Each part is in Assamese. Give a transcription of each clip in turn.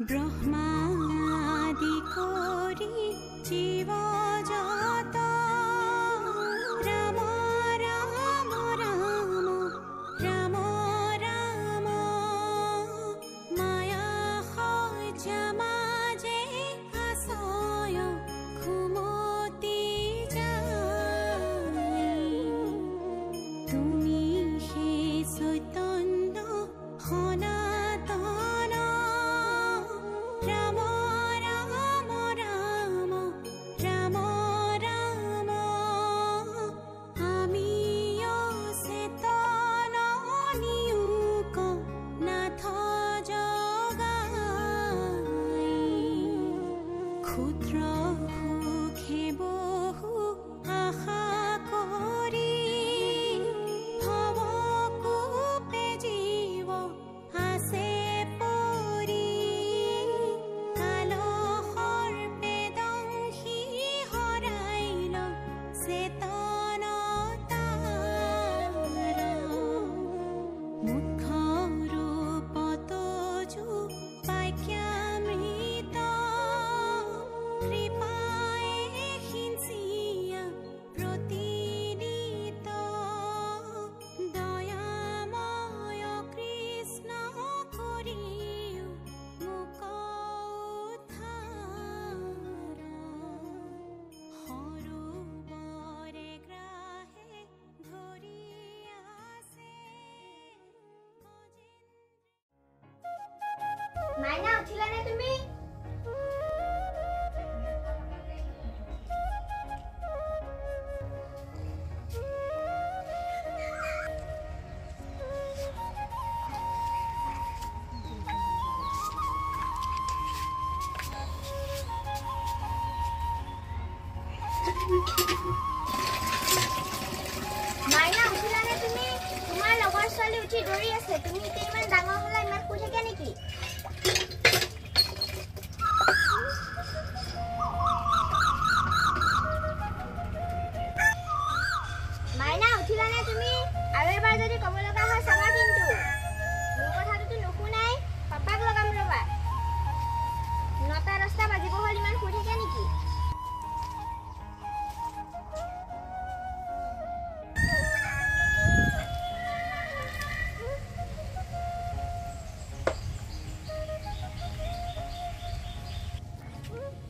ব্রহ্মাদি করি জীব জগত রাম রাম রাম রাম রাম মায়া সজ্জা মাজে আশয় ঘুমতি যায় তুমি সেই চৈতন্য সনাতন ৰাম ৰাম ৰাম ৰাম ৰাম আমি অচেতন নিয়োগ নাথ জগাই ক্ষুদ্ৰ সুখে বহু আশা কৰি ভৱকূপে জীৱ আছে পৰি কালহৰ বেদংশী হৰাইল চেতনতাৰ মুখ্য ৰূপত যো বাক্যামৃত কৃপায়ে সিঞ্চিয়া প্ৰতিদিত দয়াময় কৃষ্ণ কৰিও মোক উদ্ধাৰ সৰোবৰে গ্ৰাহে ধৰি আছে মাইনা উঠিলা নে তুমি? মাইনা উঠিলা নে তুমি? তোমাৰ লগৰ ছোৱালী উঠি দৌৰি আছে। তুমি এতিয়া ইমান ডাঙৰ হ'লা, ইমান শুই থাকে নেকি? মাইনা উঠিলা নে তুমি? আৰু এবাৰ যদি ক'ব লগা হয় চাবা কিন্তু। মোৰ কথাটোতো নুশুনাই। পাপাক লগাম ৰবা। 9টা-10টা বাজিব হ'ল, ইমান শুই থাকে নেকি?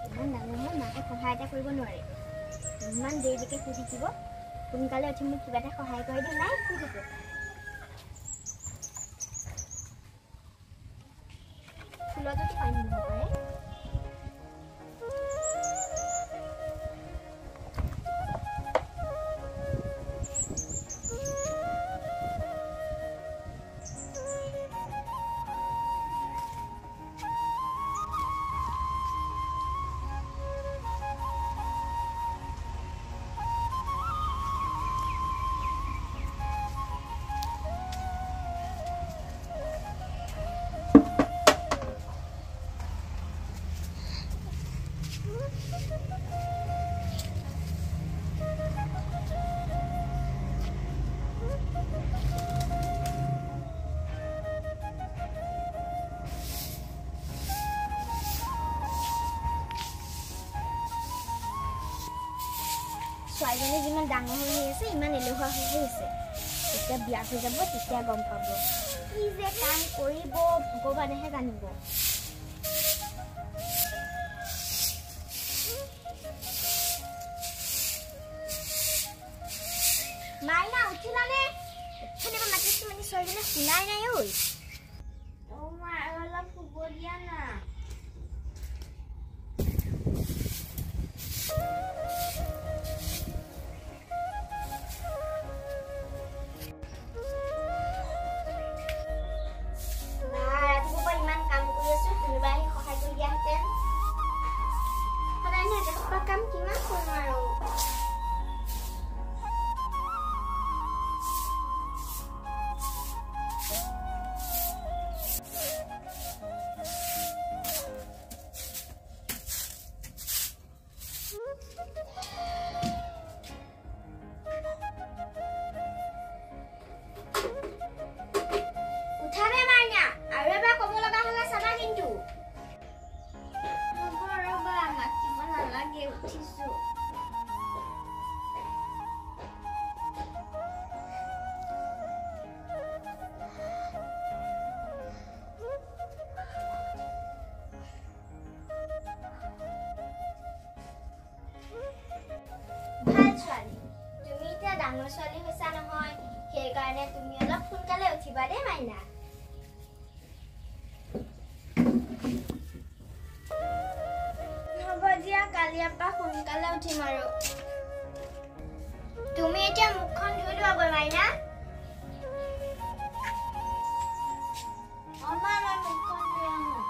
ইমান ডাঙৰ হ'ল মাকে সহায় এটা কৰিব নোৱাৰে। ইমান দেৰিলৈকে শুই থাকিব। সোনকালে উঠি মোক কিবা এটা সহায় কৰি দিম। নাই শুই থাকিব। ফুলত যদি পানী দিব পাৰে। ছোৱালীজনী যিমান ডাঙৰ হৈ আছে ইমান এলেহুৱা হৈ আছে। যেতিয়া বিয়া হৈ যাব তেতিয়া গম পাব কি যে কাম কৰিব, ভগৱানেহে জানিব। মাইনা উঠিলানে? উঠিলে মাতিছো মানে ছোৱালীজনী শুনাই নাই। ঐ মা অলপ শুব দিয়া না। তুমি অলপ সোনকালে উঠিবা দেই মাইনা হ'ব দিয়া কালিৰ পৰা সোনকালে উঠিম আৰু তুমি এতিয়া মুখখন ধুই লোৱা গৈ মাইনা অমা মই মুখখন ধুই আহোঁ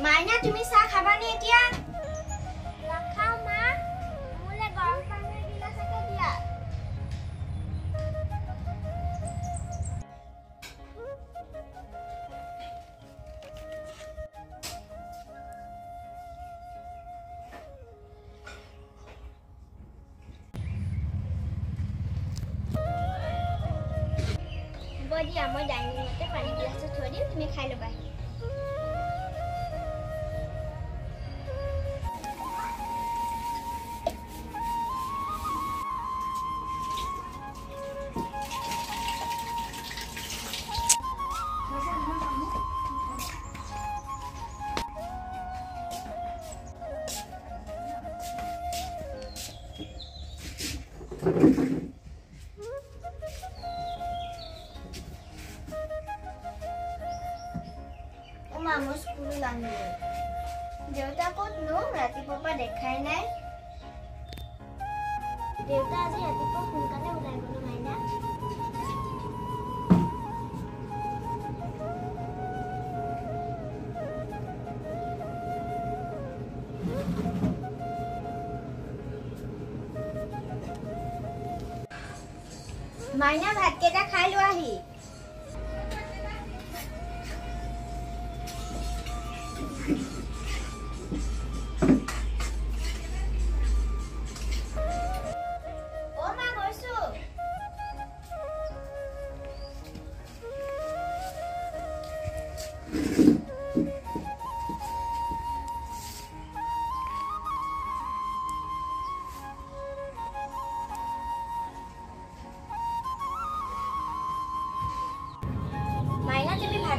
মাইনা তুমি চাহ খাবানে এতিয়া নাখাও মা মোলে গৰম পানীৰ গিলাচ এটা দিয়া বদিয়া মই ডাইনিঙতে পানী গিলাচটো থৈ দিম তুমি খাই ল'বা Mama school lagi. Dewa kot no, rati papa dekhai nai. Dewa aja rati papa phone udah guna mainnya. Mainnya bhat kita khai lo ahi.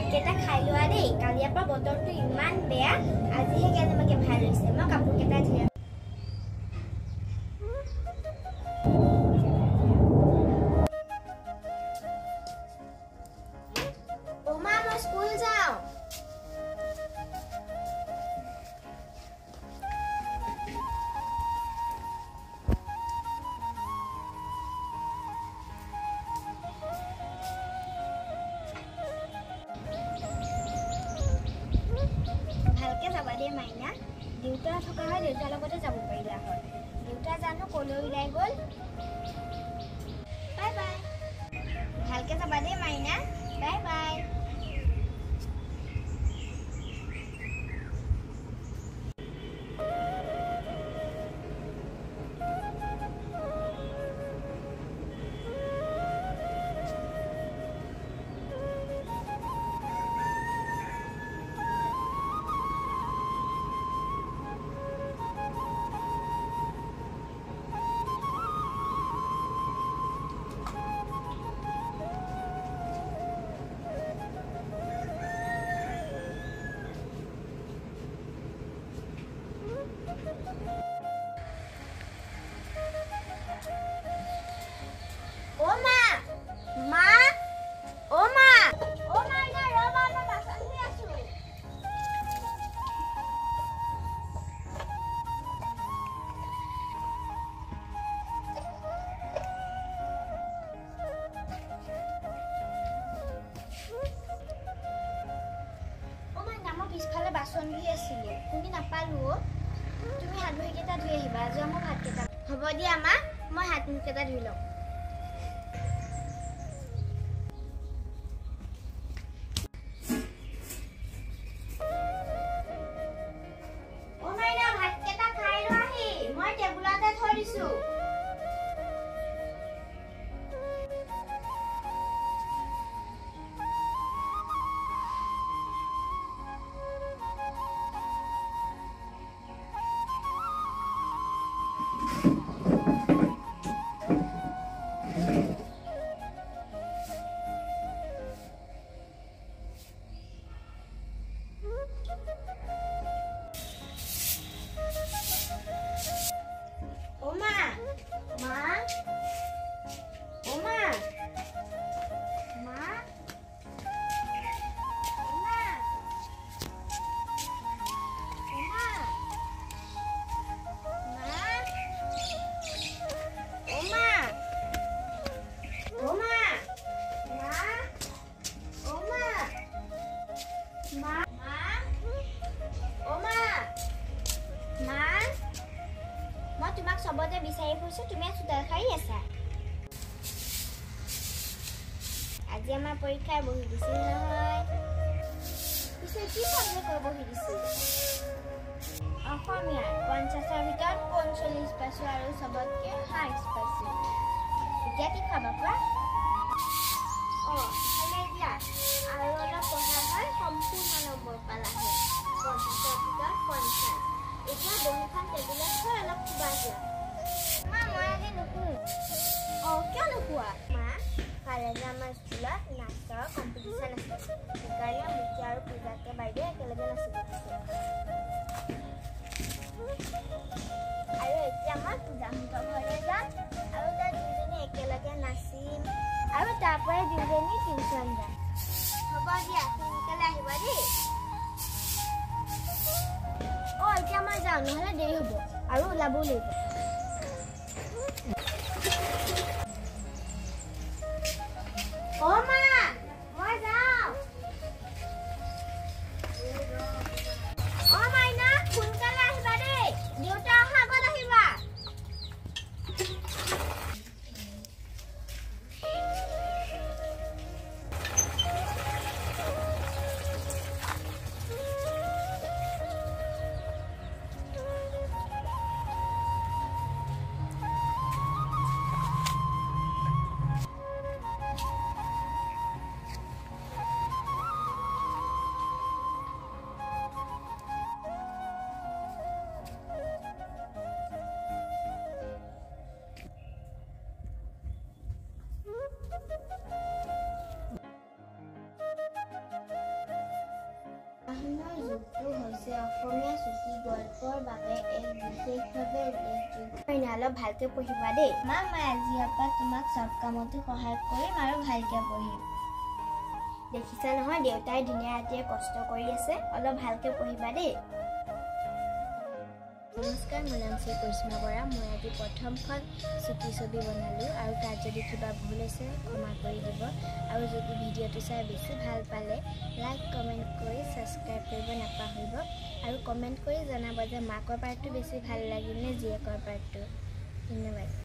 Kita khai loa deh. Kali apa botol tu iman bea. Azihe kena make bhal hoise. Moi kapur kita dhue. Oma moi school jao. Dia mainnya, Dewa থকা হয় দেউতাৰ লগতে যাব পাৰিলা হয়। দেউতা জানো কলৈ ওলাই গ'ল। Bye bye. ভালকে যাবা দেই মাইনা। Bye bye. পিছফালে বাসন ধুই আছিলো তুমি নাপালো তুমি হাত মুখ কেইটা ধুই আহিবা আজি মই ভাত কেইটা হ'ব দিয়া মা মই হাত মুখ কেইটা ধুই লওঁ ও মাইনা ভাত কেইটা খাই লোৱাহি মই টেবুলতে থৈ আহিছো তোমাক সবতে বিচাৰি ফুৰিছো তুমি চোতাল সাৰি আছা আজি আমাৰ পৰীক্ষাৰ বহি দিছিল নহয় পিছে কি সাবজেক্টৰ বহি দিছিল অসমীয়াৰ 50ৰ ভিতৰত 45 পাইছো আৰু সবতকে হাইছ পাইছো এতিয়া কি খাবা কোৱা ভালে দিয়া আৰু অলপ পঢ়া হয় সম্পূৰ্ণ নম্বৰ পালা হয় 50ৰ ভিতৰত 50 এতিয়া বহিখন টেবুলত থৈ অলপ শুবা যোৱা মা মই আজি নুশুও কিয় নুশুৱা মা কাইলৈ যে আমাৰ স্কুলত নাচৰ কম্পিটিশ্যন আছে সেইকাৰণে মুখী আৰু পূজাকে বাইদেউ একেলগে নাচিব দিছে আৰু এতিয়া মই পূজাহঁতৰ ঘৰলৈ যাম আৰু তাত দুজনী একেলগে নাচিম আৰু তাৰ পৰাই দুজনী টিউশ্যন যাম হ'ব দিয়া সোনকালে আহিবা দেই এতিয়া মই যাওঁ নহ'লে দেৰি হ'ব আৰু ওলাবও লাগিব মা মই যাওঁ মাইনা সোনকালে আহিবা দেই দেউতা অহা আগত আহিবা অসমীয়া চুটি গল্পৰ বাবে এক বিশেষভাৱে অলপ ভালকে পঢ়িবা দেই মা মই আজিৰ পৰা তোমাক চব কামতো সহায় কৰিম আৰু ভালকে পঢ়িম দেখিছা নহয় দেউতাই দিনে ৰাতিয়ে কষ্ট কৰি আছে অলপ ভালকে পঢ়িবা দেই নমস্কাৰ মোৰ নাম শ্ৰী কৰিশ্মা বৰা মই আজি প্ৰথমখন চুটি ছবি বনালোঁ আৰু তাত যদি কিবা ভুল আছে ক্ষমা কৰি দিব আৰু যদি ভিডিঅ'টো চাই বেছি ভাল পালে লাইক কমেণ্ট কৰি ছাবস্ক্ৰাইব কৰিব নাপাহৰিব আৰু কমেণ্ট কৰি জনাব যে মাকৰ পাৰ্টটো বেছি ভাল লাগিল নে জীয়েকৰ পাৰ্টটো ধন্যবাদ